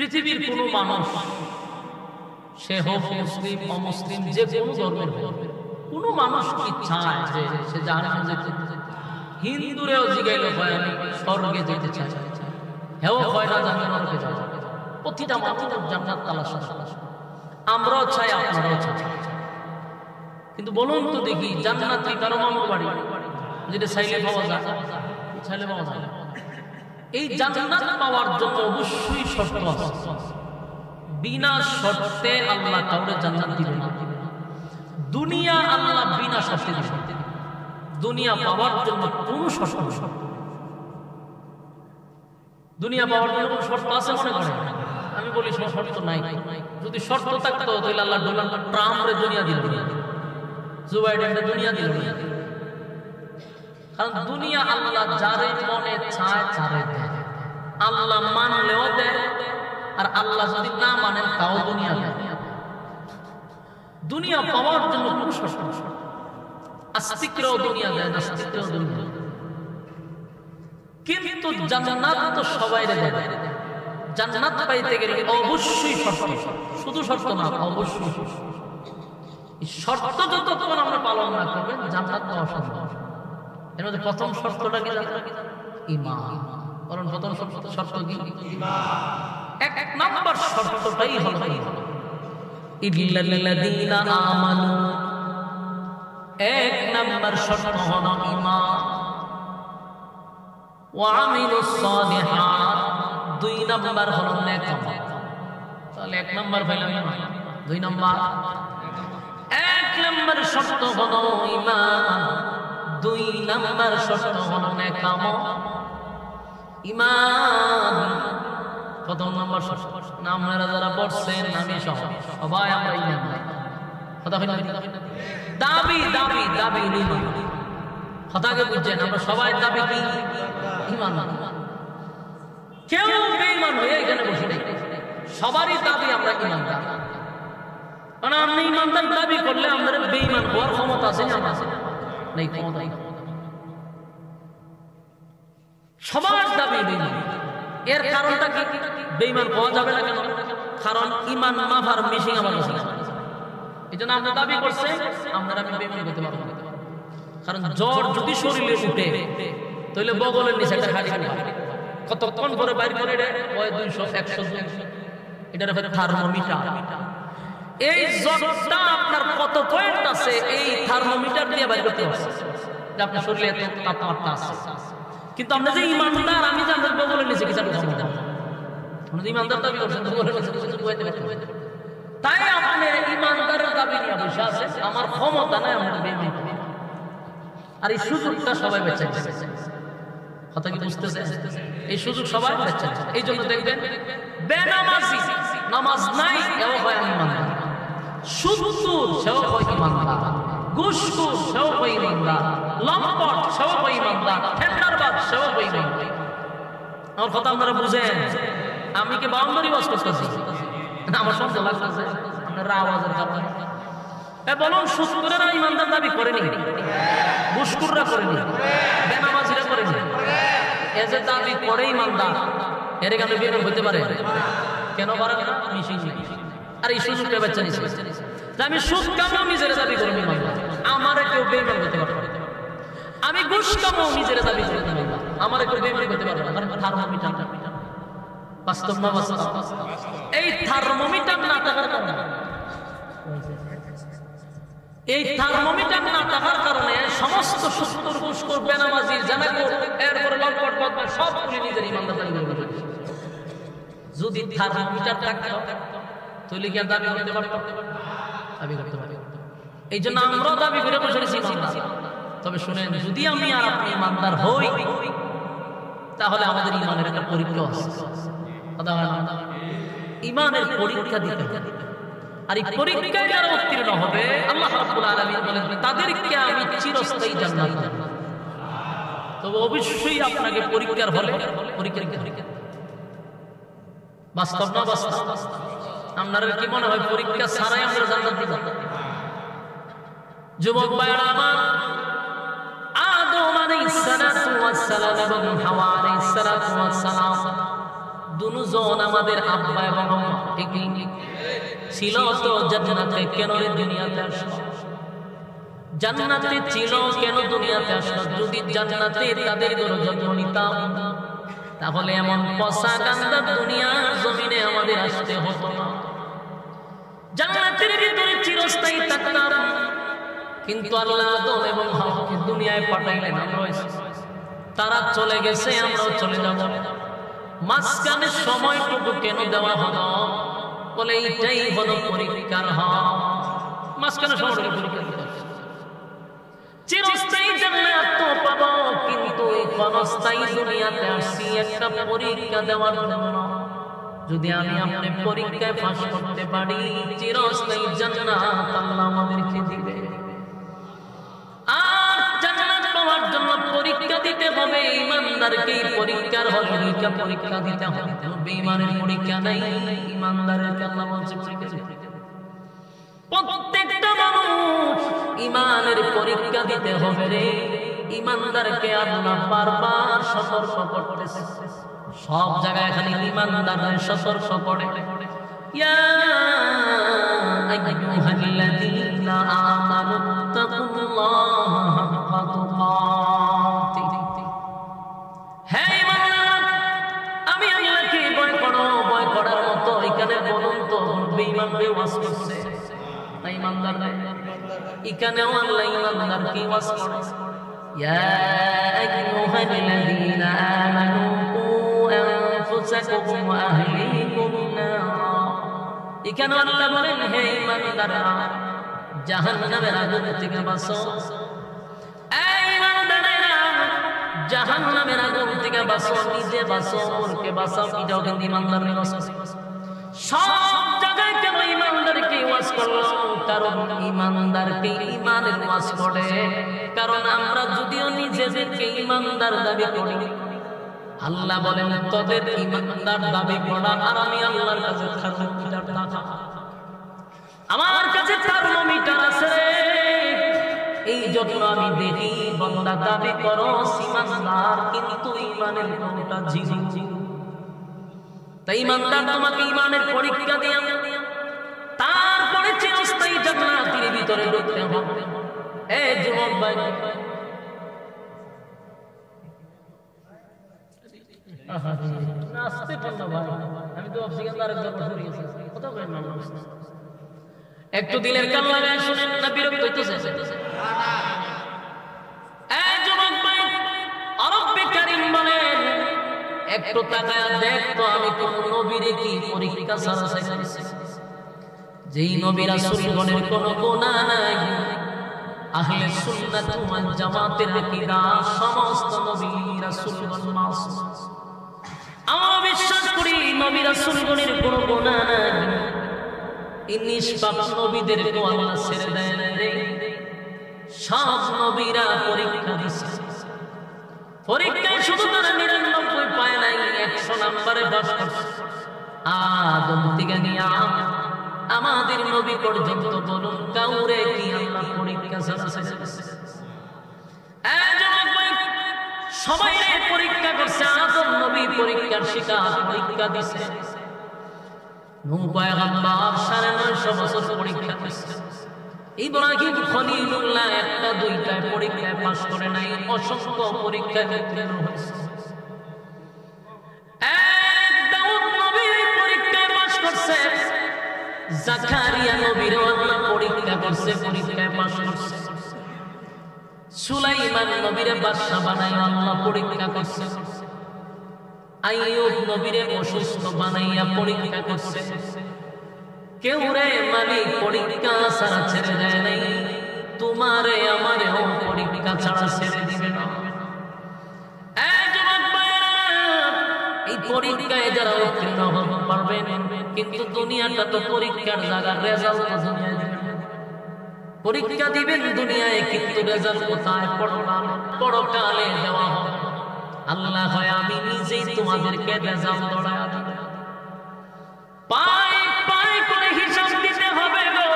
পৃথিবীর কোনো মানুষ, সে হোক মুসলিম অমুসলিম, যে কোনো ধর্মের হোক, কোনো মানুষ কি চায় যে সে জাহান্নামে যেতে? হিন্দুরেও জিগাইলো হয় আমি স্বর্গে যেতে চাই, হেও হয় না জানি নরকে যাবে। প্রতিটা মানুষ জান্নাত তালাশ করে। আমরাও চাই, আপনারাও চাই। কিন্তু বলুন তো দেখি, জান্নাতি কারো মামার বাড়ি, যেটা চাইলে পাওয়া যায়, চাইলে পাওয়া যায়। এই জান্নাত পাওয়ার জন্য অবশ্যই শর্ত আছে। বিনা শর্তে আল্লাহ কাউরে জান্নাত দিবে না। দুনিয়া আল্লাহ বিনা শর্তে দিবে। দুনিয়া পাওয়ার জন্য কোনো শর্ত নেই। দুনিয়া পাওয়ার জন্য কোনো শর্ত আছে মনে করে? আমি বলি শর্ত নাই। যদি শর্ত থাকতো তাহলে আল্লাহ ডোনাল্ড ট্রাম্পরে দুনিয়া দিল না, জো বাইডেনকে দুনিয়া দিল না। কারণ দুনিয়া আল্লাহ যারে মনে চায় তারে দেয়। আল্লাহ মানলেও দেয়, আর আল্লাহ যদি না মানেন তাও দুনিয়া দেয়। দুনিয়া পাওয়ার জন্য কোনো শর্ত নেই। আস্তিকরাও দুনিয়া দেয়, নাস্তিকরাও দুনিয়া দেয়। কিন্তু জান্নাত তো সবাই দেয়। জান্নাত পাইতে গেলে অবশ্যই শর্ত, শুধু শর্ত না, অবশ্যই শর্ত। যতক্ষণ আমরা পালন না করবেন জান্নাত পাওয়া সম্ভব। এর মধ্যে প্রথম শর্তটা কি? ঈমান। কারণ প্রথম শর্ত কি? এক নাম্বার শর্তটাই হলো ইল্লাল্লাযীনা আমানু। এক নাম্বার শর্ত হলো ঈমান। ওয়া আমিলুস সালিহাত। দুই নাম্বার হলো নেক আমল। তাহলে এক নাম্বার পাইলাম ঈমান, দুই নাম্বার। এক নাম্বার শর্ত হলো ঈমান, দুই নাম্বার শর্ত হলো নেক আমল। ঈমান প্রথম নাম্বার শর্ত। আপনারা যারা পড়ছেন আমি সবাই আমরা ঈমান নাই। কথা বলেন দাবি দাবি দাবি ঈমান। কথাকে বুঝছেন? আমরা সবাই দাবি কি? ঈমান। কেউ বেঈমান হয়ে এখানে বসে নেই, সবারই দাবি আমরা ঈমানদার। মানে আপনি ঈমানদার দাবি করলে আমাদের বেঈমান হওয়ার ক্ষমতা আছে না? নেই, ক্ষমতা নেই। সবার দাবি বেঈমান। এর কারণটা কি? বেঈমান হওয়া যাবে না কেন? কারণ ঈমান মাফার মিশিং আমার কাছে। এই জন্য আমরা দাবি করছে আমরা বেঈমান হতে পারবো না। কারণ জ্বর যদি শরীরে উঠে তাহলে বগলের নিচে একটা খালি কতক্ষণ পরে বাইর করে দেয় 200 100 এটার উপরে থার্মোমিটার। এই জ্বরটা আপনার কত পয়েন্ট আছে এই থার্মোমিটার দিয়ে বাইর করতে হবে যে আপনার শরীরে এত তাপমাত্রা আছে। কিন্তু আমরা যে ঈমানদার, আমি যে আমাদের বগলের নিচে কিছু ক্ষমতা, আমরা যে ঈমানদার দাবি করছেন বগলের নিচে কিছু বইতে পারতে, তাই আপনি ঈমানদারের দাবি নিয়ে বসে আছে। আমার ক্ষমতা নাই, আমরা বেঈমান। আর এই সুযোগটা সবাই বেঁচে গেছে। কথা কি বুঝতেছে? এই সুযোগ সবাই বেঁচে গেছে। এই জন্য দেখবেন বেনামাজি, নামাজ নাই এও হয় ঈমানদার, সুদখোর সেও হয় ঈমানদার, ঘুষখোর সেও হয় ঈমানদার, লম্পট সেও হয় ঈমানদার, টেন্ডারবাজ সেও হয় ঈমানদার। আমার কথা আপনারা বুঝেন? আমি কি বাউন্ডারি ওয়াজ করতেছি? আমার সন্দেহ লাগতেছে আপনার আওয়াজের কারণে। বলুন, সুদখোরেরা ঈমানদার দাবি করেনি? ঘুষখোররা করেনি? বেনামাজিরা করেনি? এ যে দাবি করে ঈমানদার, এর কেন বেঈমান হতে পারে? কেন পারে না? মিশিং। আর এই সুযোগটা বাচ্চা নিছে যে আমি সুদ কামাও নিজের দাবি করি ঈমানদার, আমারে কেউ বেঈমান হতে পারবে না। আমি ঘুষ কামাও নিজের দাবি করি ঈমানদার, আমারে কেউ বেঈমান হতে পারবে না। কারণ থার্মোমিটার বাস্তব না বাস্তব? এই থার্মোমিটার না থাকার কারণে, এই থার্মোমিটার না থাকার কারণে সমস্ত সুদখোর, ঘুষখোর, বেনামাজি, জানাখোর, এরপরে লম্পট বদমাশ সবগুলি নিজের ঈমানদার দাবি করে বসে। যদি থার্মোমিটার থাকতো তাহলে কি দাবি করতে পারতো? দাবি করতে পারতো। এই জন্য আমরাও দাবি করে বসেছি ঈমানদার। তবে শুনেন, যদি আমি আর আপনি ঈমানদার হই তাহলে আমাদের ঈমানের একটা পরীক্ষা আছে। ঈমানের পরীক্ষা দিতে হবে। আর এই পরীক্ষায় যারা উত্তীর্ণ হবে আল্লাহ রাব্বুল আলামিন বলেন তাদেরকে আমি চিরস্থায়ী জান্নাত দেব। তবে অবশ্যই আপনাকে পরীক্ষার হলে পরীক্ষা বাস্তব না বাস্তব? আপনারা কি মনে হয় পরীক্ষা ছাড়াই আমরা জান্নাত দিব? যুবক ভাইরা আমার, আদম আলাইহিস সালাতু ওয়াস সালাম এবং হাওয়া আলাইহিস সালাতু ওয়াস সালাম দুজন আমাদের আব্বা এবং আম্মা, ঠিক ছিল তো জান্নাতে, কেন রে দুনিয়াতে আসলো? জান্নাতে ছিল কেন দুনিয়াতে আসলো? যদি জান্নাতে তাদের ঘরে জন্ম নিতাম তাহলে এমন পচা গান্দা দুনিয়ার জমিনে আমাদের আসতে হতো না। জান্নাতের ভিতরে চিরস্থায়ী থাকতাম, কিন্তু আল্লাহ আদম এবং হাওয়াকে দুনিয়ায় পাঠাইলেন। তারা চলে গেছে, আমরাও চলে যাব। মাঝখানে সময়টুকু কেন দেওয়া হলো? বলে এইটাই হলো পরীক্ষার হক। মাঝখানে সময়টুকু পরীক্ষা দিতে হবে। চিরস্থায়ী জান্নাত তো পাবো, কিন্তু এই ক্ষণস্থায়ী দুনিয়াতে আসছি একটা পরীক্ষা দেওয়ার জন্য। যদি আমি আপনি পরীক্ষায় পাস করতে পারি, চিরস্থায়ী জান্নাত আল্লাহ আমাদেরকে দিবে। আর জান্নাত পাওয়ার জন্য পরীক্ষা দিতে হবে। ইমানদারকে পরীক্ষার হল পরীক্ষা দিতে হবে। বেঈমানের পরীক্ষা নাই, ইমানদারের আল্লাহ বলছে পরীক্ষা দিতে। প্রত্যেকটা মানুষ ইমানের পরীক্ষা দিতে হবে রে। ইমানদারকে আল্লাহ বারবার সতর্ক করতেছে। সব জায়গায় খালি ইমানদারদের সতর্ক করে। ইয়া আইয়ুহাল্লাযীনা আমানুত্তাকুল্লাহা হাক্কা তুকাতিহি। হে ঈমানদার, আমি আল্লাহকে ভয় করো। ভয় করার মতো এখানে বলুন তো বেঈমানকে ওয়াজ করছে না ঈমানদার? এখানেও আল্লাহ ঈমানদারকে ওয়াজ করে। ইয়া আইয়ুহাল্লাযীনা আমানু আনফুসাকুম ওয়া আহলিকুম নারা। এখানে আল্লাহ বলেন, হে ঈমানদাররা, জাহান্নামের আগুন থেকে বাঁচো। এই ঈমানদাররা, জাহান্নামের আগুন থেকে বাঁচো, নিজে বাঁচো, ওরকে বাঁচাও। এটাও কিন্তু ঈমানদারের ওয়াজ। সব জায়গায় কেন ঈমানদারকে ওয়াজ করলো? কারণ ঈমানদারকে ঈমানের ওয়াজ করে। কারণ আমরা যদিও নিজেদেরকে ঈমানদার দাবি করি, আল্লাহ বলেন তোদের ঈমানদার দাবি করা আর আমি আল্লাহর কাছে থার্মোমিটার টাকা, আমার কাছে থার্মোমিটার আছে। এই জন্য আমি দেখি বান্দা দাবি করো ঈমানদার, কিন্তু ঈমানের কোনটা ঝিঝি। তাই ঈমানদার তোমাকে ঈমানের পরীক্ষা দিয়া তারপরে চিরস্থায়ী জান্নাতের ভিতরে ঢুকতে হবে। এই যুবক ভাই, আসতে পারলো ভাই, আমি তো ভাবছি আরেকজন ঘুরে গেছি। কোথাও করেন না, একটু দিলের কান লাগায় শুনেন না, বিরক্ত হইতেছে? এই যুবক ভাই, রব্বে কারীম বলেন, একটু তাকায়া দেখ তো আমি কোন নবীরে কি পরীক্ষা ছাড়া চাইছি? যেই নবী রাসূলগণের কোনো গুনাহ নাই। আহলে সুন্নাত ওয়াল জামাতের আকীদা, সমস্ত নবী রাসূলগণ মাসুম। আমরা বিশ্বাস করি নবী রাসূলগণের কোনো গুনাহ নাই। এই নিষ্পাপ নবীদেরকে আল্লাহ ছেড়ে দেয় না রে। সব নবীরা পরীক্ষা দিছে। পরীক্ষায় শুধু তারা 99 পায় নাই, 100 নম্বরে 10 করছে। আদম থেকে নিয়ে আমাদের নবী পর্যন্ত বলুন কাউরে কি আল্লাহ পরীক্ষা ছাড়া ছেড়েছে? সবাই পরীক্ষা করছে। আদম নবী পরীক্ষার শিকার, পরীক্ষা দিছে। নূহ পয়গম্বর 950 বছর পরীক্ষা দিছে। ইব্রাহিম খলিলুল্লাহ একটা দুইটায় পরীক্ষায় পাস করে নাই, অসংখ্য পরীক্ষায় উত্তীর্ণ হয়েছে। দাউদ নবী পরীক্ষায় পাস করছে। জাকারিয়া নবীর আল্লাহ পরীক্ষা করছে, পরীক্ষায় পাস করছে। সুলাইমান নবীরে বাদশা বানাইয়া আল্লাহ পরীক্ষা করছে। আইয়ুব নবীরে অসুস্থ বানাইয়া পরীক্ষা করছে। কেউ রে মালিক পরীক্ষা ছাড়া ছেড়ে দেয় নাই, তোমারে আমারেও পরীক্ষা ছাড়া ছেড়ে দিবে না। এই পরীক্ষায় যারা উত্তীর্ণ হতে পারবেন, কিন্তু দুনিয়াটা তো পরীক্ষার জায়গা, রেজাল্ট দুনিয়ায় দিবেন। পরীক্ষা দিবেন দুনিয়ায়, কিন্তু রেজাল্ট কোথায়? পরকালে দেওয়া হবে। আল্লাহ হয় আমি নিজেই তোমাদেরকে রেজাল্ট ধরায়া দিব। পাই পাই করে হিসাব দিতে হবে গো,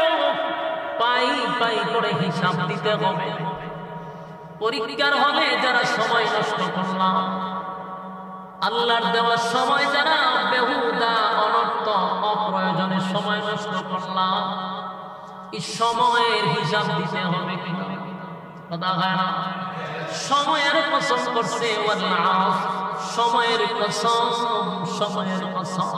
পাই পাই করে হিসাব দিতে হবে। পরীক্ষার হলে যারা সময় নষ্ট করলাম, আল্লাহর দেওয়া সময় যারা বেহুদা অনর্থ অপ্রয়োজনে সময় নষ্ট করলাম, এই সময়ের হিসাব দিতে হবে কিনা? কথা হয় না? সময়ের কসম করছে, সময়ের কসম, সময়ের কসম।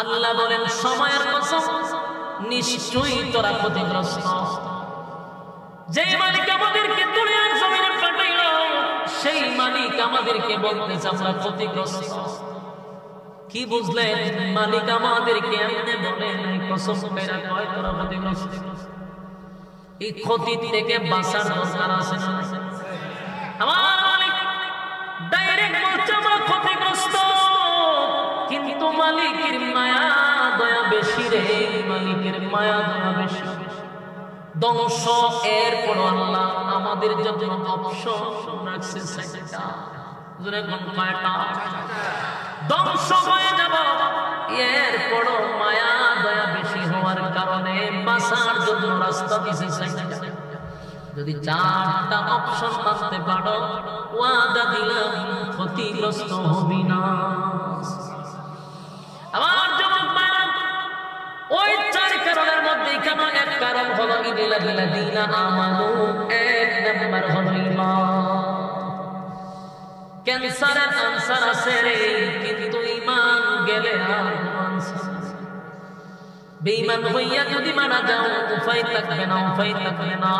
আল্লাহ বলেন সময়ের কসম, নিশ্চয়ই তোরা ক্ষতিগ্রস্ত। যে মালিক আমাদেরকে দুনিয়ার জমিনে পাঠাইল, সেই মালিক আমাদেরকে বলতেছে আমরা ক্ষতিগ্রস্ত। কি বুঝলেন? মালিক আমাদেরকে এমনি বলে নাই, কসম করে কয় তোরা ক্ষতিগ্রস্ত। এই ক্ষতি থেকে বাঁচার দরকার আছে না? আমার মালিক ডাইরেক্ট বলছে আমরা ক্ষতিগ্রস্ত, কিন্তু মালিকের মায়া দয়া বেশি রে, মালিকের মায়া দয়া বেশি। ধ্বংস এরপর আল্লাহ আমাদের জন্য অপশন রাখছে সেটা, ধ্বংস হয়ে যাব, এরপর মায়া দয়া বেশি হওয়ার কারণে বাঁচার জন্য রাস্তা দিছে সেটা। যদি 4টা অপশন মানতে পারো, ওয়াদা দিলাম ক্ষতিগ্রস্ত হবি না। আমার যুবক ভাইরা, ওই 4 কারণের মধ্যে কেন এক কারণ হলো ইল্লাল্লাযীনা আমানু, 1 নাম্বার হলো ঈমান। ক্যান্সারের আনসার আছে রে, কিন্তু ঈমান গেলে আর আনসার। বেঈমান হইয়া যদি মারা যাও, উপায় থাকবে না, উপায় থাকবে না।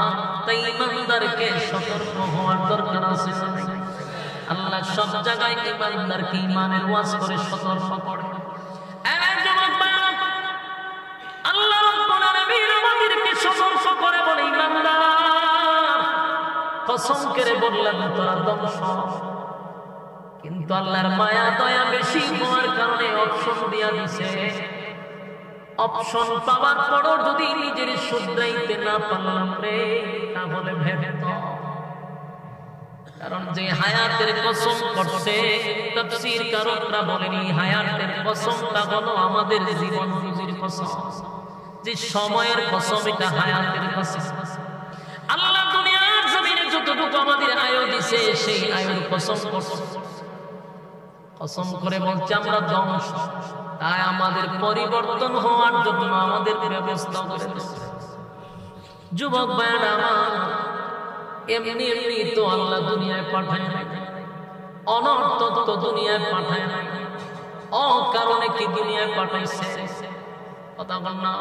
তাই ঈমানদারকে সতর্ক হওয়ার দরকার আছে। আল্লাহ সব জায়গায় ঈমানদারকে ঈমানের ওয়াজ করে সতর্ক করে। আল্লাহ রাব্বুল আলামিন আমাদেরকে সতর্ক করে বলে, ঈমানদার কসম করে বললাম তোরা ধ্বংস। কিন্তু আল্লাহর মায়া দয়া বেশি হওয়ার কারণে অপশন দিয়া দিছে। অপশন পাওয়ার পরও যদি নিজের শুধরাইতে না পারলাম রে, তাহলে ভেবে তো। কারণ যে হায়াতের কসম করছে, তাফসীর কারকরা বলেন এই হায়াতের কসমটা হলো আমাদের জীবন রুজির কসম। যে সময়ের কসম, এটা হায়াতের কসম। আল্লাহ দুনিয়ার জমিনে যতটুকু আমাদের আয়ু দিছে, সেই আয়ুর কসম করছে। কসম করে বলছে আমরা ধ্বংস। তাই আমাদের পরিবর্তন হওয়ার জন্য আমাদের ব্যবস্থা করে দিয়েছে। যুবক ভাইরা আমার, এমনি এমনি তো আল্লাহ দুনিয়ায় পাঠায় না, অনর্থক তো দুনিয়ায় পাঠায় না, অকারণে কি দুনিয়ায় পাঠাইছে? কথা বল না।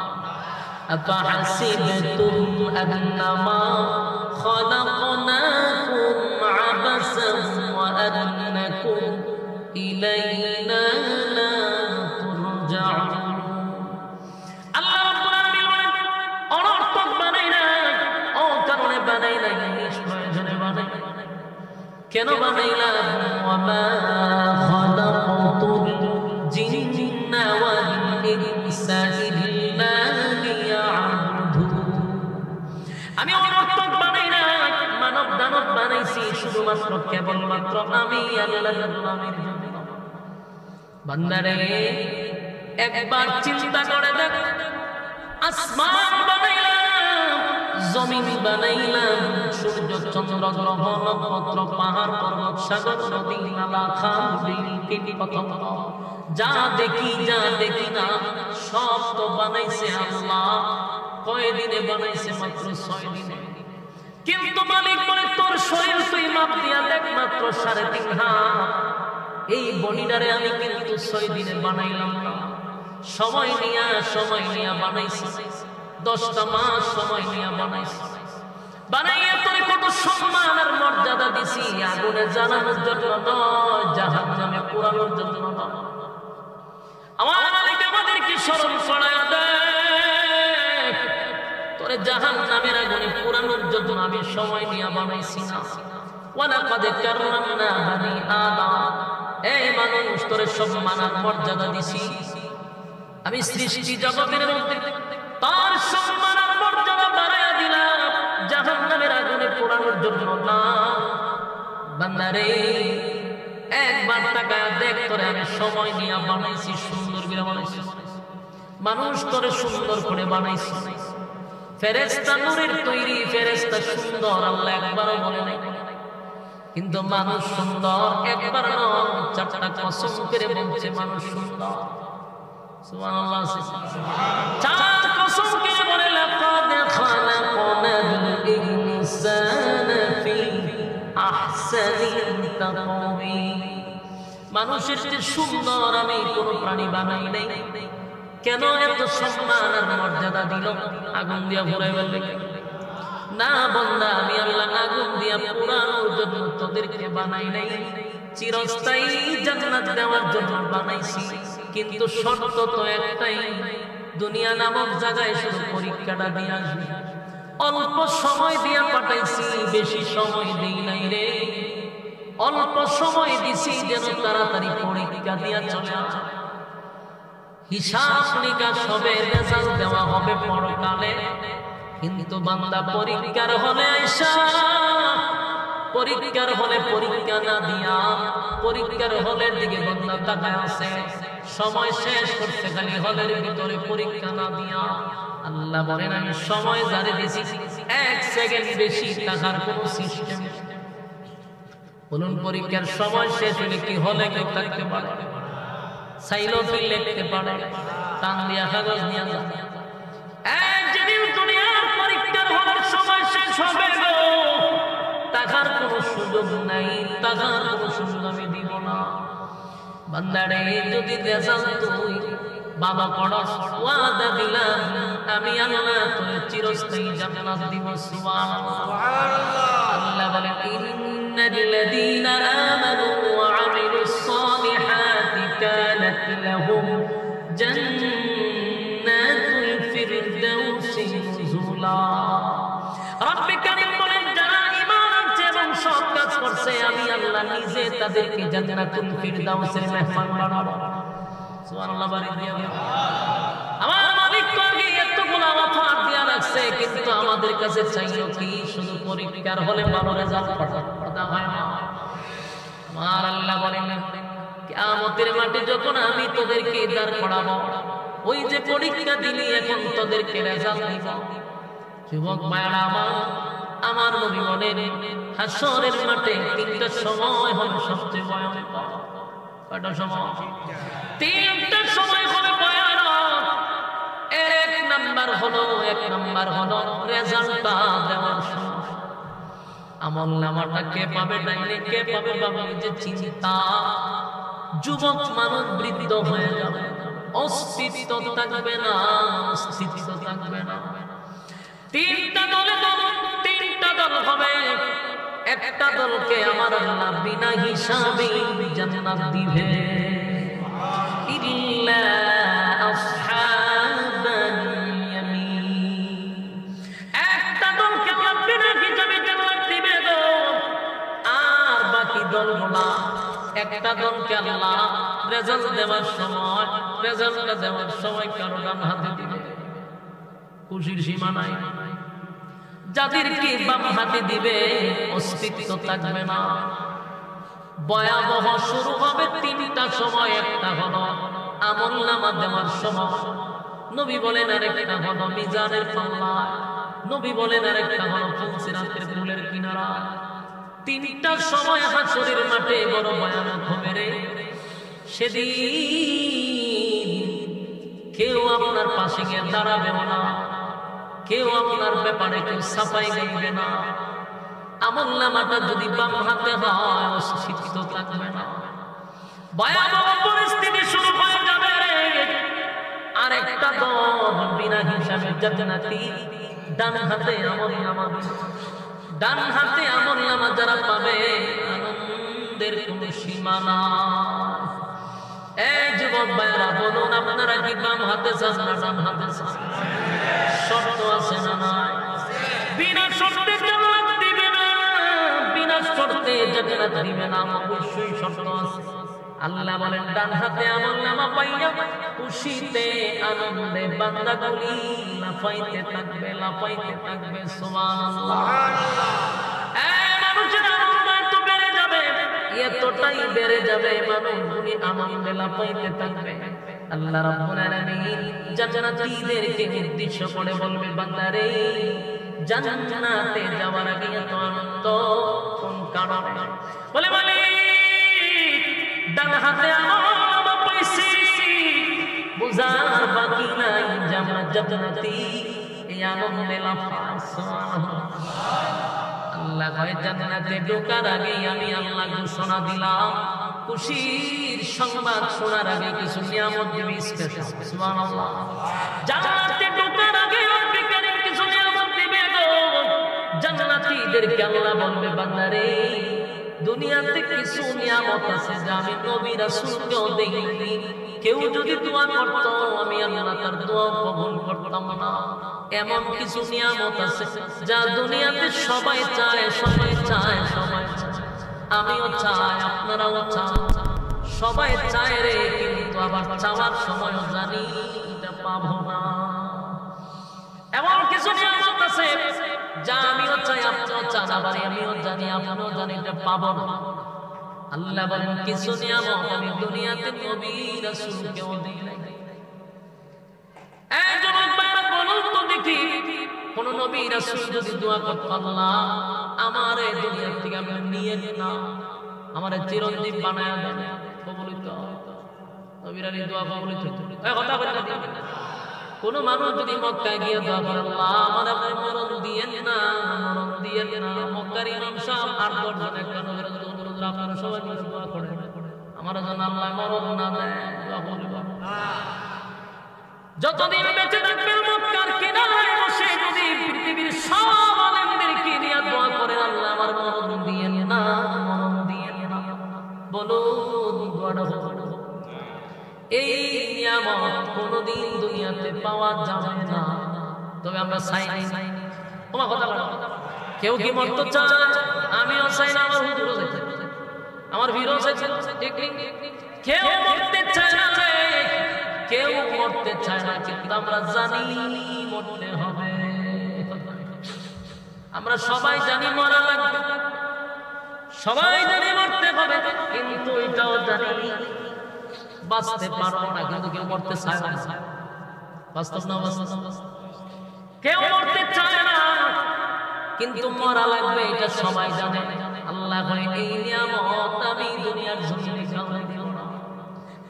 আফাহাসিবতুম আন্নামা খালাকনাকুম আবাসান ওয়া আন্নাকুম ইলাইনা লা তুরজাউন। আল্লাহ রাব্বুল আলামিন বলেন, অনর্থক বানাই না, অকারণে বানাই না, নিষ্প্রয়োজনে বানাই। কেন বানাইলাম? ওয়ামা খালাকতুল জিন্না ওয়াল ইনসা ইল্লা লিয়াবুদুন। আমি অনর্থক বানাই না, মানব দানব বানাইছি শুধুমাত্র কেবলমাত্র আমি আল্লাহর গোলামির জন্য। বান্দারে একবার চিন্তা করে দেখ, আসমান বানাইলাম, জমিন বানাইলাম, সূর্য চন্দ্র গ্রহ নক্ষত্র পাহাড় পর্বত সাগর নদী নালা খাল বিল কীট পতঙ্গ, যা দেখি যা দেখি না সব তো বানাইছে আল্লাহ। কয়দিনে বানাইছে? মাত্র 6 দিনে। কিন্তু মালিক বলে তোর শরীর তুই মাপ দিয়া দেখ, মাত্র 3.5 হাত। এই বডিটারে আমি কিন্তু 6 দিনে বানাইলাম না, সময় নিয়া বানাইছি। 10টা মাস সময় নিয়ে বানাইছি। বানাইয়া তোরে কত সম্মান আর মর্যাদা দিছি, আগুনে জ্বালানোর জন্য নয়, জাহান্নামে পোড়ানোর জন্য নয়। আমার মালিক আমাদেরকে স্মরণ করায়া দেয়, তোরে জাহান্নামের আগুনে পোড়ানোর জন্য আমি সময় নিয়ে বানাইছি না। ওয়ালাকাদ কাররামনা বানি আদম, এই মানুষ তোরে সম্মান আর মর্যাদা দিছি। আমি সৃষ্টি জগতের মধ্যে তার সম্মান আর মর্যাদা বাড়াইয়া দিলাম, জাহান্নামের আগুনে পোড়ানোর জন্য না। বান্দারে একবার তাকায়া দেখ, তোরে আমি সময় নিয়ে বানাইছি, সুন্দর করে বানাইছি। মানুষ তোরে সুন্দর করে বানাইছি। ফেরেশতা নূরের তৈরি, ফেরেশতা সুন্দর, আল্লাহ একবারও বলে নাই। কিন্তু মানুষ সুন্দর একবার নয়, চারটা কসম করে বলছে মানুষ সুন্দর। সুবহানাল্লাহ, চার কসম করে বলে লাকাদ খালাকনাল ইনসানা ফি আহসানি তাকওয়িম। মানুষের যে সুন্দর আমি কোন প্রাণী বানাই নাই, কেন এত সম্মান আর মর্যাদা দিল? আগুন দিয়া ভরাই ফেলবে না বান্দা, আমি আল্লাহ আগুন দিয়া পোড়ানোর জন্য তোদেরকে বানাই নাই, চিরস্থায়ী জান্নাত দেওয়ার জন্য বানাইছি। কিন্তু শর্ত তো একটাই, দুনিয়া নামক জায়গায় শুধু পরীক্ষাটা দিয়ে আসবি। অল্প সময় দিয়া পাঠাইছি, বেশি সময় দেই নাই রে। অল্প সময় দিছি যেন তাড়াতাড়ি পরীক্ষা দিয়া চলে আসে। হিসাব নিকাশ হবে, রেজাল্ট দেওয়া হবে পরকালে। কিন্তু বান্দা পরীক্ষার হলে আইসা, পরীক্ষার হলে পরীক্ষা না দিয়া পরীক্ষার হলের দিকে বান্দা তাকায় আছে, সময় শেষ করতে খালি হলের ভিতরে পরীক্ষা না দিয়া। আল্লাহ বলেন আমি সময় জারি দিছি, 1 সেকেন্ড বেশি টাকার কোন সিস্টেম। বলুন পরীক্ষার সময় শেষ হলে কি হলে কেউ থাকতে পারে? সাইলো ফিল লিখতে পারে, টান দিয়া কাগজ নিয়ে যা। যেদিন দুনিয়ার পরীক্ষার হলের সময় শেষ হবে গো, টাকার কোনো সুযোগ নাই, টাকার কোনো সুযোগ আমি দিব না। বান্দারে যদি রেজাল্ট তুই বাবা পড়স, ওয়াদা দিলাম আমি আল্লাহ তোর চিরস্থায়ী জান্নাত দিব। সুবহানাল্লাহ, আল্লাহ বলেন ইন্নাল্লাযীনা আমানু ওয়া আমিলুস সালিহাতি কানাত লাহুম জান্নাতুল ফিরদাউসি নুজুলা। রব্বে কারীম বলেন যারা ঈমান আনছে এবং সৎ কাজ করছে, আমি আল্লাহ নিজে তাদেরকে জান্নাতুল ফিরদাউসের মেহমান বানাবো। সুবহানাল্লাহ, বাড়ি দিয়া আমার মালিক তো আগে এতগুলো অফার দিয়া রাখছে, কিন্তু আমাদের কাছে চাইলো কি? শুধু পরীক্ষার হলে ভালো রেজাল্ট কথা হয় না। আমার আল্লাহ বলেন কিয়ামতের মাঠে যখন আমি তোদেরকে দাঁড় করাবো, ওই যে পরীক্ষা দিলি এখন তোদেরকে রেজাল্ট দিব। যুবক ভাইরা আমার নবী বলেন হাসরের মাঠে 3টা সময় হবে সবচেয়ে ভয়ানক। কয়টা সময়? 3টা সময় হবে ভয়ানক। এক নাম্বার হলো রেজাল্টটা দেওয়ার সময়। আমলনামাটা কে পাবে, ডাইলে কে পাবে, বাবা যে চিন্তা। যুবক মানুষ বৃদ্ধ হয়ে যাবে, অস্তিত্ব থাকবে না, অস্তিত্ব থাকবে না। 3টা দল হবে। একটা দলকে আমার আল্লাহ বিনা হিসাবে জান্নাত দিবে, ইল্লা আসহাবাল ইয়ামিন। একটা দলকে আল্লাহ বিনা হিসাবে জান্নাত দিবে গো। আর বাকি দলগুলা, একটা দলকে আল্লাহ রেজাল্ট দেওয়ার সময় কারো ডান হাতে দিবে, খুশির সীমা নাই। যাদেরকে বাম হাতে দিবে অস্তিত্ব থাকবে না। ভয়াবহ শুরু হবে 3টা সময়। একটা হলো আমলনামা দেওয়ার সময়, নবী বলেন আরেকটা হলো মিজানের পাল্লা, নবী বলেন আরেকটা হলো ফুলসিরাতের ফুলের কিনারা। 3টা সময় হাসরের মাঠে বড় ভয়ানক হবে রে। সেদিন কেউ আপনার পাশে গিয়ে দাঁড়াবেও না, কেউ আপনার ব্যাপারে কেউ সাফাই গাইবে না। আমলনামাটা যদি বাম হাতে হয় অস্তিত্ব থাকবে না। ভয়াবহ পরিস্থিতি শুরু হয়ে যাবে রে। আরেকটা দল বিনা হিসাবে জান্নাতি, ডান হাতে আমলনামা, ডান হাতে আমলনামা যারা পাবে আনন্দের কোনো সীমা নাই। এই যুবক ভাইরা বলুন আপনারা কি বাম হাতে চান না ডান হাতে চান? শর্ত আছে না নাই? বিনা শর্তে জান্নাত দিবে না, বিনা শর্তে জান্নাত দিবে না, অবশ্যই শর্ত আছে। আল্লাহ বলেন ডান হাতে আমলনামা পাইয়া খুশিতে আনন্দে বান্দাগুলি লাফাইতে থাকবে, লাফাইতে থাকবে। সুবহানাল্লাহ, মানুষের আনন্দ একটু বেড়ে যাবে, এতটাই বেড়ে যাবে মানুষগুলি আনন্দে লাফাইতে থাকবে। আল্লাহ রাব্বুল আলামিন জান্নাতীদেরকে উদ্দেশ্য করে বলবে বান্দারে জান্নাতে যাওয়ার আগে এত আনন্দ কোন কারণে? বলে মালিক ডান হাতে আমার পাইছি বুঝার বাকি নাই জান্নাতি এই আনন্দে লাফায় সুবহানাল্লাহ। আল্লাহ কয় জান্নাতে ঢোকার আগে আমি আল্লাহ ঘোষণা দিলাম খুশির সংবাদ শোনার আগে কিছু নিয়ামত দিবি স্পেশাল সুবহানাল্লাহ। জান্নাতে ঢোকার আগে রব্বিকের কিছু নিয়ামত দিবে গো জান্নাতীদেরকে আল্লাহ বলবে বান্দারে দুনিয়াতে কিছু নিয়ামত আছে যা আমি নবী রাসূলকেও দেইনি। কেউ যদি দোয়া করত আমি আল্লাহ তার দোয়া কবুল করতাম না। এমন কিছু নিয়ামত আছে যা দুনিয়াতে সবাই চায় সবাই চায় সবাই চায়, আমিও চাই আপনারাও চান, সবাই চায় রে, কিন্তু আবার চাওয়ার সময় জানি এটা পাবো না। এমন কিছু নিয়ামত আছে যা আমিও চাই আপনিও চান, আবার আমিও জানি আপনিও জানি এটা পাবো না। আল্লাহ বলেন কিছু নিয়ামত আমি দুনিয়াতে নবী রাসূলকেও দেই নাই। এই যুবক ভাইরা বলুন তো দেখি কোন নবী রাসূল যদি দোয়া করত আল্লাহ আমার এই দুনিয়া থেকে আপনি নিয়ে না আমারে চিরঞ্জীব বানায়া দেন, কবুলিত নবীর এই দোয়া কবুলিত হতো। এই কথা বলে না কোন মানুষ যদি মক্কায় গিয়ে দোয়া করে আল্লাহ আমার আপনি মরণ দিয়েন না মরণ দিয়েন না, মক্কার ইমাম সাহেব ৮-১০ জন একটা নবীর অনুরোধ আপনারা সবাই মিলে দোয়া করেন আমার জন্য আল্লাহ মরণ না দেয়, দোয়া করব। যতদিন বেঁচে থাকবেন মক্কার কিনারায় বসে যদি পৃথিবীর সব আলেমদেরকে নিয়ে দোয়া করেন আল্লাহ আমার মরণ দিয়েন না মরণ দিয়েন না, বলুন দোয়াটা হবে। এই নিয়ামত কোনদিন দুনিয়াতে পাওয়া যাবে না, তবে আমরা চাই নাই। তোমার কথা বলো, কেউ কি মরতে চায়? আমিও চাই না, আমার হুজুরও চাই, আমার বীরও চাই, ঠিক ঠিক। কেউ মরতে চায় না, কেউ মরতে চায় না, কিন্তু আমরা জানি মরতে হবে। আমরা সবাই জানি মরা লাগবে, সবাই জানি মরতে হবে, কিন্তু এটাও জানি বাঁচতে পারবো না, কিন্তু কেউ মরতে চায় না। বাস্তব না বাস্তব? কেউ মরতে চায় না কিন্তু মরা লাগবে, এটা সবাই জানে। আল্লাহ কয় এই নিয়ামত আমি দুনিয়ার জমিনে কাউকে দিব না।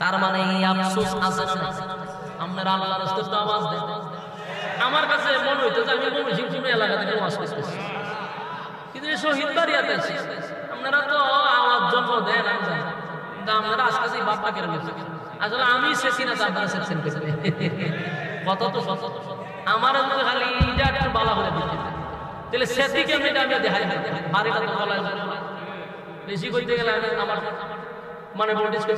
তার মানে এই আফসোস আছে না? আপনারা আল্লাহর রাস্তায় তো আওয়াজ দেন। আমার কাছে মনে হইতো যে আমি ময়মনসিংহ এলাকা থেকে আওয়াজ করতেছি, কিন্তু এই শহীদ বাড়িয়াতে আপনারা তো আওয়াজ জন্ম দেন আমি জানি, কিন্তু আপনারা আজকে সেই বাপটা কেন বলছেন? আসলে আমি সেছি না, আপনারা সেছেন কত তো কত আমার খালি এটা একটু বালা হলে দিচ্ছে, তাহলে সেটি কেমন এটা আমি দেখাই বাড়িটা তো বলা বেশি করতে গেলে আমি আমার মানে বডিসকে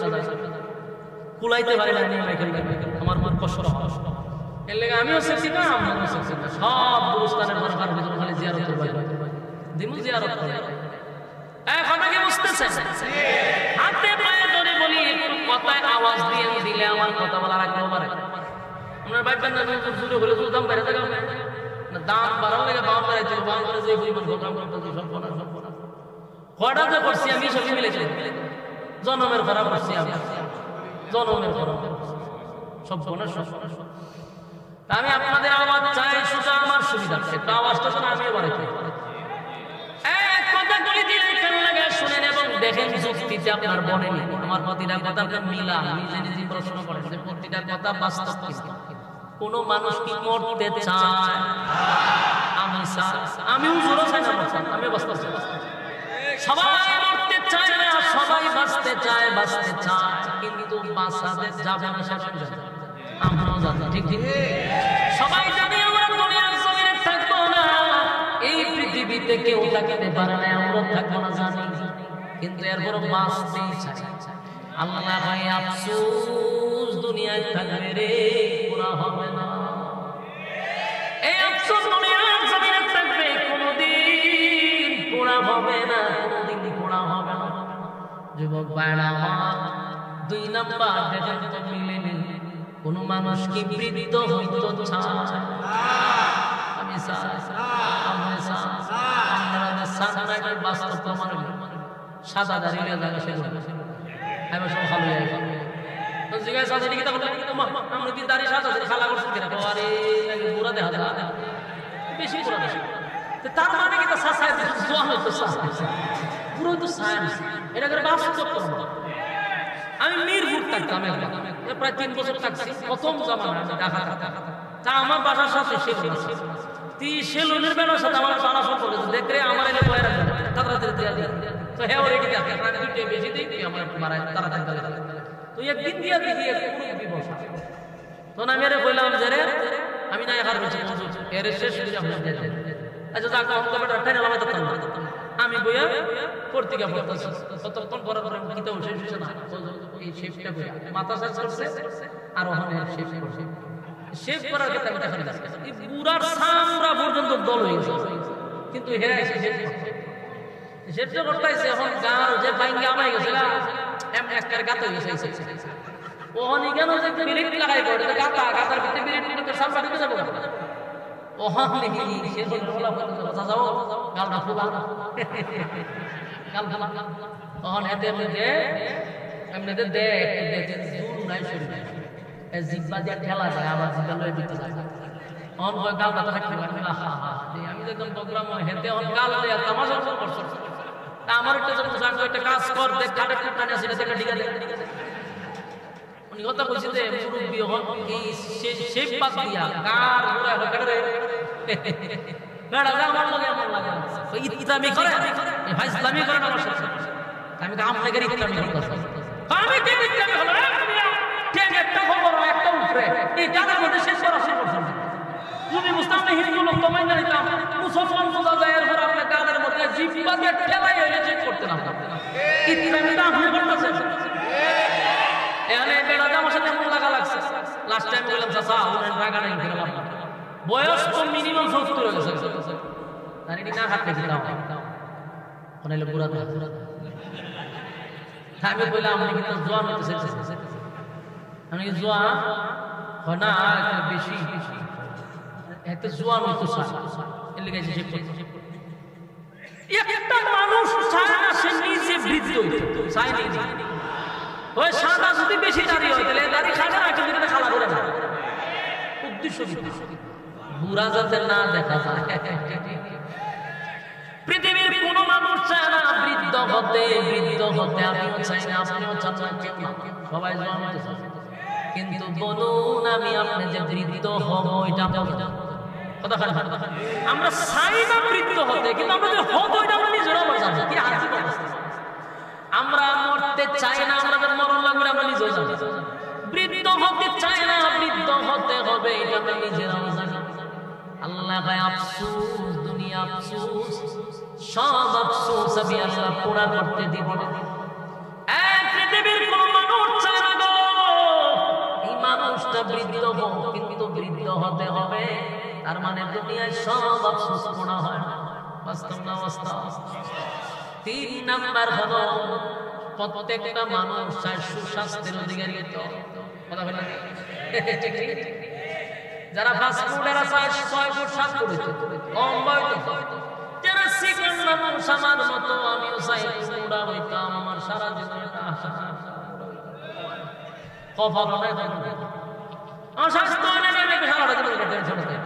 কুলাইতে পারি না, আমার খুব কষ্ট। এর লেগে আমিও সেছি না, আপনারাও সেছি না। সব গুরুস্থানের দরকার ভিতরে খালি জিয়ারত করবে, দিমু জিয়ারত করে। এখন কি বুঝতেছেন? হাতে পায়ে ধরে বলি একটু কথায় আওয়াজ দিয়ে দিলে আমার কথা বলার আগেও পারে। আপনার ভাইবেন না জুড়ে হলে তো দাম বেড়ে থাকে না, দাম বাড়াও লেগে বাউন বাড়াইতে বাউন করে যে পরিমাণ প্রোগ্রাম করতেছি সব কটা যে করছি আমি সবই মিলেছি, জনমের খারাপ করছি আমি, জনমের খারাপ সব বোনের সব। আমি আপনাদের আওয়াজ চাই, শুধু আমার সুবিধা একটু আওয়াজটা শুনে আমিও বাড়াইতে কথাগুলি দিয়ে কেন লাগে শুনেন এবং দেখেন যুক্তিতে আপনার বনেনি আমার প্রতিটা কথা আপনার মিলা নিজে নিজে প্রশ্ন করেন যে প্রতিটা কথা বাস্তব কিনা। কোন মানুষ কি মরতে চায়? আমি চাই, আমিও জোরও চাই না, আমি বাস্তব চাই। সবাই মরতে চায় না, সবাই বাঁচতে চায়, বাঁচতে চায়, কিন্তু বাঁচাতে যাবে না সেটা আমরাও জানি, ঠিক ঠিক। সবাই জানি আমরা দুনিয়ার জমিনে থাকবো না, এই পৃথিবীতে কেউ থাকতে পারে না, আমরা থাকবো না জানি, কিন্তু এরপর বাঁচতেই চাই। আল্লাহ ভাই আফসোস দুনিয়ায় থাকবে রে, পুরা হবে না। এই আফসোস দুনিয়ার জমিনে থাকবে, কোনদিন পুরা হবে না, কোনদিন পুরা হবে না। যুবক ভাইরা আমার, ২ নাম্বার দেখেন তো মিলেনি, কোন মানুষ কি বৃদ্ধ হইতে চায়? আমি চাই, আমি চাই, আপনারা সানরাইজের বাস্তব প্রমাণ সাদা দাঁড়িয়ে জায়গা সেগুলো আমি সব ভালো যাই জিজ্ঞাসা আছে কি তখন আমরা কি দাড়ি সাদা খালা করছি কিনা আরে পুরা দেখা যায় বেশি পুরা বেশি তার মানে কি তো সাসায় জোয়ান হতো পুরো তো সায়েন্স এটা করে বাস্তব করব আমি মিরপুর থাকতাম প্রায় 3 বছর থাকছি প্রথম জামানা আমি ঢাকা তা আমার বাসার সাথে সেলুনের বেলার সাথে আমার পালা সম্পর্ক দেখলে আমার এলে বয়ে রাখবে তাড়াতাড়ি দিয়ে দিয়ে তো হ্যাঁ ওরে কি দেখে প্রায় 2টা বেশি দিই আমার মারায় তাড়াতাড়ি তো একদিন দিয়ে দিয়ে কোনো বিবসা তো আমি আরে কইলাম যে রে আমি না একার বলছি এর শেষ করে আমরা দিয়ে আচ্ছা যাক অঙ্ক বেটা টেনে লাগাই দিতাম না আমি বইয়া পত্রিকা পড়তেছি কতক্ষণ পরে পরে কিতাব শেষ হচ্ছে না এই শেফটা বইয়া মাথা শেষ করছে আর ওখানে শেফ করছে শেফ করার ক্ষেত্রে আমি দেখা যাচ্ছে এই পুরার সামরা পর্যন্ত দল হয়ে গেছে কিন্তু হেরা এসে শেফটা করতেছে এখন গার যে ভাঙ্গি আমায় গেছে না এম একের গাত হয়ে গেছে ওখানে কেন যে মিনিট লাগাই পড়ে গাতা গাতার ভিতরে মিনিট কিন্তু সামরা ঢুকে যাবে ওখানে কি শেষ হলো কথা যাও গালটা ফুলা গাল ফুলা ওখানে এতে এমনিতে দে জোর নাই শুরু জিব্বা দিয়ে ঠেলা যায় আবার জিব্বা লয়ে দিতে যায় অন কয় গালটা তো থাকতে পারে আমি যখন প্রোগ্রাম হেতে অন গাল দেয়া তামাশা করছ তা আমার একটা যখন জানতো একটা কাজ কর দেখ কাটে টুকটানি আছে সেটা ঠিক আছে উনি কথা বলছি যে মুরব্বি হন এই শেপ বাদ দিয়া গার পুরা হকারে বেড়া আমার লাগে ওই ইসলামি করে এই ভাই ইসলামি করে না আমার সাথে আমি কাম লাগে ইসলামি করতেছি আমি কি ইসলামি হলো রে ঠিক একটা খবর একটা উপরে এই জায়গার মধ্যে শেষ করা শেষ করছেন যদি মুসলমান হিন্দু লোক তো মাইনা নিতাম মুসলমান বোঝা যায় এরপর আপনি গানের মধ্যে জিব্বা দিয়ে ঠেলাই হয়ে চেক করতে না ইসলামিটা আপনি করতেছেন এখানে বেড়া আমার সাথে এমন লাগা লাগছে লাস্ট টাইম বললাম চাচা উনার টাকা নাই দিলাম বয়স তো মিনিমাম 70 হয়ে গেছে তার এটি না হাঁটতে দাও ওনাইলে পুরা আমি বললাম আপনি কিন্তু জোয়ান হতে চাইছেন আমি কি জোয়ান হয় না বেশি একটা জোয়ান হতো এর লেগে একটা মানুষ চায় না সে নিজে বৃদ্ধ চায় না ওই সাদা যদি বেশি দাঁড়িয়ে হয় তাহলে দাড়ি খাবে না কিন্তু খালা করে না উদ্দেশ্য বুড়া যাতে না দেখা যায় পৃথিবীর কোন মানুষ চায় না বৃদ্ধ হতে আমিও চাই না আপনিও চান না কেউ না সবাই জোয়ান হতে চায় কিন্তু বলুন আমি আপনি যে বৃদ্ধ হব এটা কথা আমরা চাই না বৃদ্ধ হতে কিন্তু আমরা যে হবো এটা আমরা নিজেরাও জানি কি আজীব অবস্থা আমরা মরতে চাই না আমাদের মরণ লাগবে আমরা নিজেও জানি বৃদ্ধ হতে চাই না বৃদ্ধ হতে হবে এটা আমরা নিজেরাও জানি আল্লাহ ভাই আফসোস দুনিয়া আফসোস সব আফসোস আমি আল্লাহ পুরা করতে দিব এক পৃথিবীর কোন মানুষ চায় না গো এই মানুষটা বৃদ্ধ হোক কিন্তু বৃদ্ধ হতে হবে তার মানে দুনিয়ায় সব আফসোস পুরা হয় না বাস্তব না বাস্তব 3 নাম্বার হলো প্রত্যেকটা মানুষ চায় সুস্বাস্থ্যের অধিকারী হতে কথা বলেন যারা ফাস্ট ফুডের চায় 6 ফুট 7 ফুট কম বয়স যারা সিকন মানুষ আমার মতো আমিও চাই পুরা হইতাম আমার সারা জীবনটা আশা কপাল নাই আমার স্বাস্থ্য নেই সারা জীবন টেনশন আছে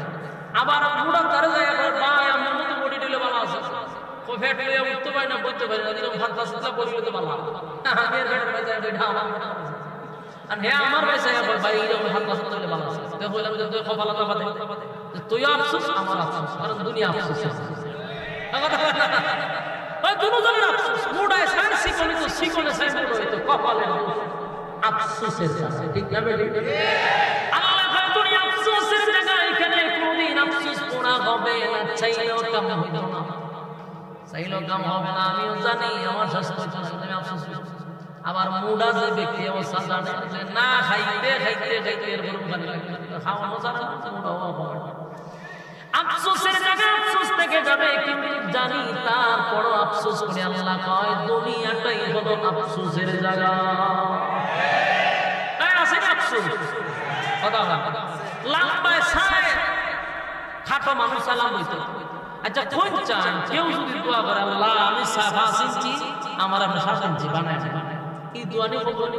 আবার মুড়া তারে যায় ভাই আমার মতো বডি দিলে ভালো আছে ফেট লইয়া উঠতে পারি না বলতে পারি না এরকম হাত পাশা পড়লে তো ভালো আমি এর ফেট পাইছে এটা আমার আর হ্যাঁ আমার পাইছে ভাই এরকম হাত পাশা পড়লে ভালো আছে তো বললাম যে তুই কপাল তো বাদে তুই আফসোস আমার আফসোস কারণ দুনিয়া আফসোস ওই দুজনের আফসোস মুড়ায় সাইন সিকনে তো সিকনে সাইন মুড়ায় তো কপালে আফসোসের কাছে ঠিক না বেটি আল্লাহ ভাই দুনিয়া আফসোসের জায়গা এখানে কোনদিন আফসোস পুরা হবে না চাইলেও কাম হইতো না চাইলেও কাম হবে না আমিও জানি আমার স্বাস্থ্য আমি আফসোস আবার মুড়া যে ব্যক্তি অবস্থা জানে যে না খাইতে খাইতে খাইতে এর গরম পানি খাওয়ানো জানে না মুড়াও হবে আফসোসের জায়গা আফসোস থেকে যাবে কিন্তু জানি তারপরও আফসোস করে আল্লাহ কয় দুনিয়াটাই হলো আফসোসের জায়গা তাই আছে না আফসোস কথা লম্বায় ছায় খাটো মানুষ সালাম হইতো আচ্ছা কোন চান কেউ যদি দোয়া করে আল্লাহ আমি 5 ইঞ্চি আমার আপনি 7 ইঞ্চি বানায় কি দোয়া নিব বলি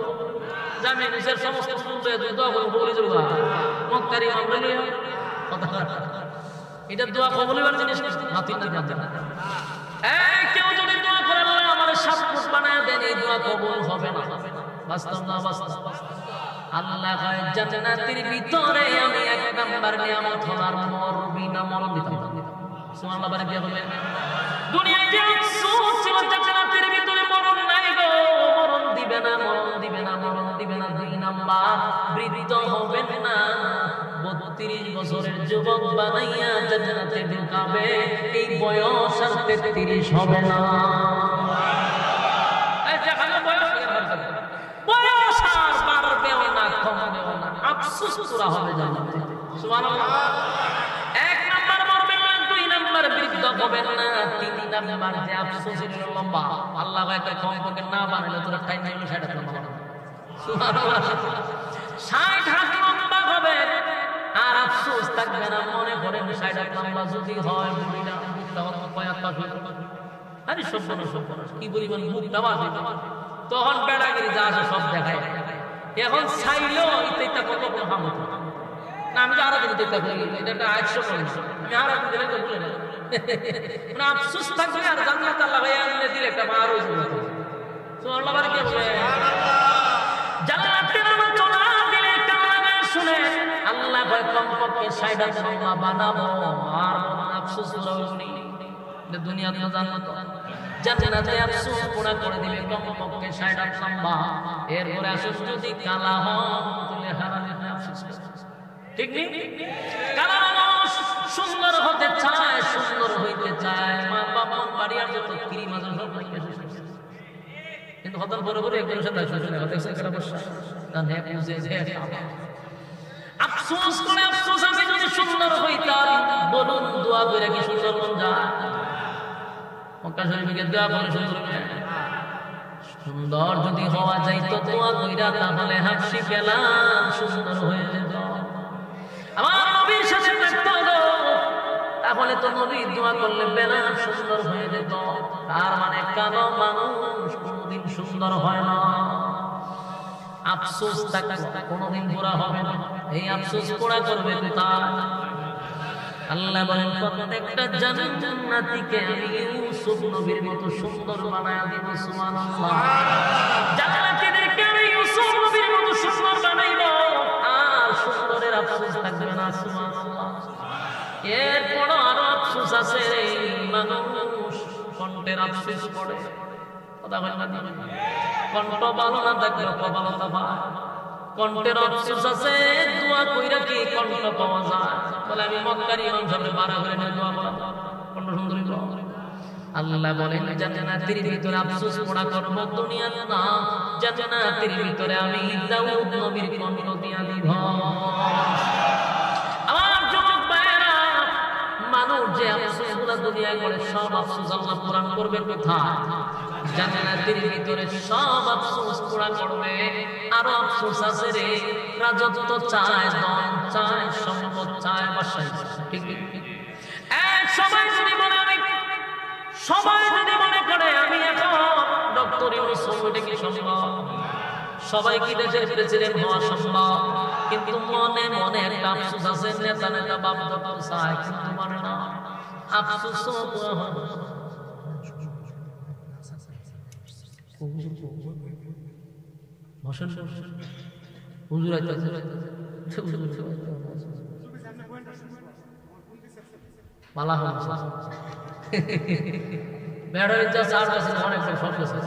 জামি নিজের সমস্ত শুনবে দোয়া করে বলি যাবো মক্কারি আমলে এটা দোয়া কবুলের জিনিস মাতি না জানতে না কেউ যদি দোয়া করে আল্লাহ আমার 7 ফুট বানায় দেন এই দোয়া কবুল হবে না বাস্তব না বাস্তব আল্লাহ কয় জান্নাতের ভিতরে আমি এক নাম্বার নিয়ামত হলার মরবি না মরণ দিতাম সুবহানাল্লাহ বারে বিয়া বলবেন দুনিয়ায় যে সুখ ছিল জান্নাতের ভিতরে মরণ নাই গো মরণ দিবে না মরণ দিবে না মরণ দিবে না দুই নাম্বার বৃদ্ধ হবেন না 32 বছরের যুবক বানাইয়া জান্নাতে ঢুকাবে এই বয়স আর 33 হবে না এই যে ভালো বয়স আর বাড়বেও না কমবেও না আফসোস করা হবে জান্নাতে সুবহানাল্লাহ এক নাম্বার মরবেন না দুই নাম্বার বৃদ্ধ হবেন না তিন নাম্বার যে আফসোসের লম্বা আল্লাহ কয় কমপক্ষে না বানাইলে তোরা টাইম হলো 60 হাত লম্বা সুবহানাল্লাহ 60 হাত লম্বা হবে আর আফসোস থাকবে না মনে করেন 60 হাত লম্বা যদি হয় বুড়িটা মুখটা কয়াত পাবে আরে সব কি বলিবেন মুখটা বাজে তখন বেড়াগিরি যা আছে সব দেখায় এখন চাইলেও এটা কত বড় হামত না আমি তো আরো দিন দেখতে পারি এটা একটা আইসো করি আমি আরো দিন দিলে তো ভুলে না মানে আফসোস থাকবে আর জান্নাত আল্লাহ ভাই আনলে দিলে একটা বার হয়ে যাবে সুবহানাল্লাহ বারে কে বলে জান্নাতের নাম চলা দিলে কানে শুনে আল্লাহ ভাই কমপক্ষে 60 হাত লম্বা বানাবো আর আফসোস করবনি দুনিয়াতে জান্নাত জান্নাতে আফসোস পুরা করে দিবে কমপক্ষে 60 হাত লম্বা এরপরে আফসোস যদি কালা হয় তাহলে হারালে আফসোস ঠিক নেই কালা মানুষ সুন্দর হতে চায় সুন্দর হইতে চায় মা বাবা বাড়ি আর যত কিরি মাঝে সব কিন্তু হঠাৎ বড় বড় একজন সাথে শুনে দেখছেন কেন বসা না নে বুঝে যে আফসোস করে আফসোস আমি যদি সুন্দর হইতাম বলুন দোয়া করে কি সুন্দর মন যায় মক্কা শরীফে দোয়া করে সুন্দর হয় সুন্দর যদি হওয়া যাইতো দোয়া কইরা তাহলে হাসি পেলাম সুন্দর হয়ে যেত আমার নবীর সাথে থাকতো তাহলে তো নবী দোয়া করলে বেলা সুন্দর হয়ে যেত তার মানে কালো মানুষ কোনদিন সুন্দর হয় না আফসোস থাকলে কোনদিন পুরা হবে না এই আফসোস পুরা করবে কোথায় আল্লাহ বলেন প্রত্যেকটা জান্নাতীকে আমি ইউসুফ নবীর মতো সুন্দর বানায়া দিব সুবহানাল্লাহ জান্নাতীদেরকে আমি ইউসুফ নবীর মতো সুন্দর বানাইব আর সুন্দরের আফসোস থাকবে না সুবহানাল্লাহ এরপর আরো আফসোস আছে মানুষ কণ্ঠের আফসোস করে কথা বলেন না কণ্ঠ ভালো না থাকলে কপালতা পায় কণ্ঠের আফসোস আছে দোয়া কইরা কি কণ্ঠ পাওয়া যায় বলে আমি মক্কার ইমাম সাহেবের বাড়া করে নিয়ে দোয়া করলাম কণ্ঠ সুন্দরী আল্লাহ বলেন জান্নাতের ভিতরে আফসোস পড়া করব দুনিয়াতে না জান্নাতের ভিতরে আমি দাউদ নবীর কণ্ঠ দিয়া দিব আমার যুবক ভাইরা মানুষ যে আফসোসগুলো দুনিয়ায় করে সব আফসোস আল্লাহ পূরণ করবে কোথায় জান্নাতের ভিতরে সব আফসোস পুরা করবে আরো আফসোস আছে রে রাজত্ব চায় ধন চায় সম্পদ চায় বাসায় ঠিক এক সময় যদি মনে করে আমি এখন ডক্টর ইউনূস এটা কি সম্ভব সবাই কি দেশের প্রেসিডেন্ট হওয়া সম্ভব কিন্তু মনে মনে একটা আফসোস আছে নেতা বাপ দাদা চায় কিন্তু মানে না আফসোস পুরা হবে হুজুর পালা হচ্ছে বেড়ার যা চার আছে অনেক সব আছে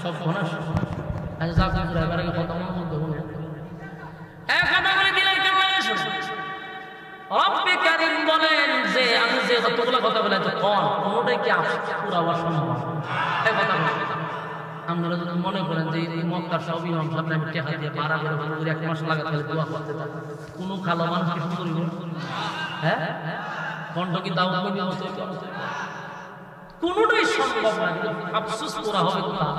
সব ঘনা আজ যা হুজুর এবারে কথা মনে বলতে এক কথা বলে দিলাই কেমন আসে রব্বে কারীম বলেন যে আমি যে কতগুলো কথা বলে তো কোন কোনটাই কি পুরো হওয়া সম্ভব এই কথা আপনারা যদি মনে করেন যে এই মক্কার সব ইমাম সামনে আমি টাকা দিয়ে ভাড়া করে হুজুর এক মাস লাগাতে দোয়া করতে থাকি কোনো কালো মানুষ কি সুন্দর হ্যাঁ কণ্ঠ কি দাও কবি মতো কোনটাই সম্ভব না আফসোস করা হবে কোথায়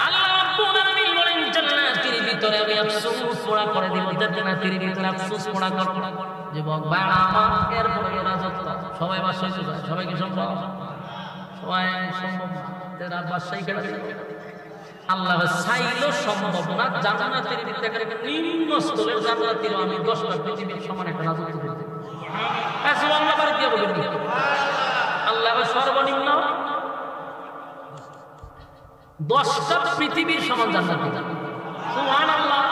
আল্লাহ রাব্বুল আলামিন বলেন জান্নাতের ভিতরে আমি আফসোস করা করে দিব জান্নাতের ভিতরে আফসোস করা করব যুবক ভাইরা আমার এরপরে রাজত্ব সবাই বাসায় চলে সবাই কি সম্ভব সবাই সম্ভব না তেরা বাসায় কেটে আল্লাহ চাইলেও সম্ভব না জান্নাতের ভিতরে নিম্ন স্তরের জান্নাতের আমি 10টা পৃথিবীর সমান একটা রাজত্ব করতে। সুবহানাল্লাহ বলে কি বলবেন? আল্লাহ সর্বনিম্ন 10টা পৃথিবীর সমান জান্নাত দিবেন। সুবহানাল্লাহ,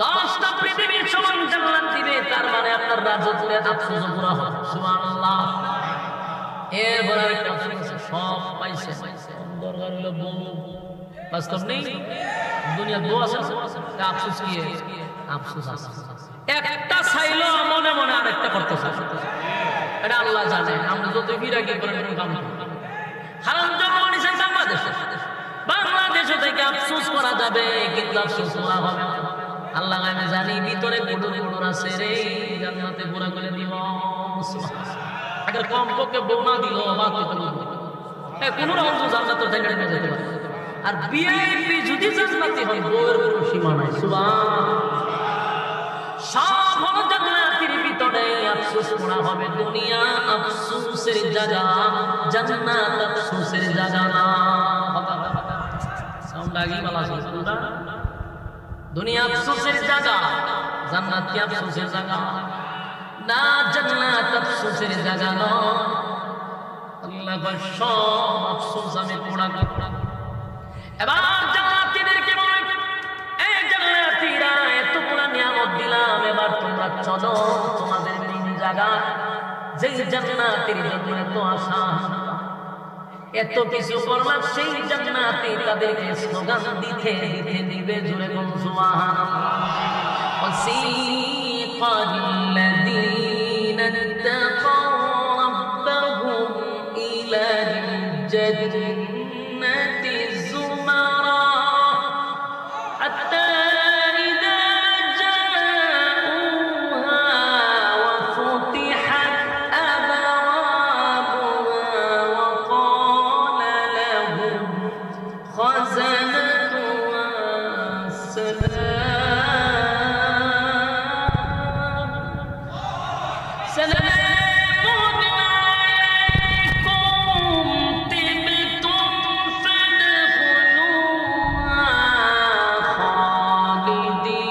10টা পৃথিবীর সমান জান্নাত দিবে, তার মানে আপনার রাজত্বের আফসোস পুরা হবে। সুবহানাল্লাহ। এরপর আরেকটা আফসোস, সব পাইছে, দরকার হলো বউ, বাস্তব নেই, দুনিয়া দোয়া আছে, আফসোস কি? আফসোস আছে। একটা চাইলো মনে মনে আরেকটা করতে চায়, এটা আল্লাহ জানে। আমরা যত বিরাগী করেন কাম হারাম জন্ম নিছেন বাংলাদেশ থেকে আফসোস করা যাবে, কিন্তু আফসোস করা হবে না। আল্লাহ আমি জানি ভিতরে কুডুর কুডুর আছে রে, জান্নাতে পুরা করে দিব। আগে কমপক্ষে বউ না দিল বাদ দিতে বলবো কোন রকম জান্নাত থেকে নিয়ে যেতে পারে। আর ভিআইপি যদি জান্নাতি হয় বউয়ের কোনো সীমা নাই। সব হলো জান্নাতের ভিতরে, আফসোস করা হবে। দুনিয়া আফসোসের জায়গা, জান্নাত আফসোসের জায়গা না। সাউন্ড আগেই বলা আছে, দুনিয়া আফসোসের জায়গা, জান্নাত কি আফসোসের জায়গা না? জান্নাত আফসোসের জায়গা না। আল্লাহ কয় সব আফসোস আমি পুরা করব। এবার জান্নাতীদেরকে বলে, এই জান্নাতীরা এত পুরা নিয়ামত দিলাম, এবার তোমরা চলো তোমাদের মেইন জায়গা, যেই জান্নাতের জন্য এত আশা, এত কিছু করলাম, সেই জান্নাতে তাদেরকে স্লোগান দিতে দিতে দিবে জোরে কোন সুবহানাল্লাহ। ওয়াসিকাল্লাযীনা ইত্তাকাউ রাব্বাহুম ইলাল জান্নাতি যুমারা হাত্তা ইযা জাউহা ওয়া ফুতিহাত আবওয়াবুহা ওয়া ক্বালা লাহুম খাযানাতুহা সালামুন আলাইকুম তিবতুম ফাদখুলুহা খালিদিন।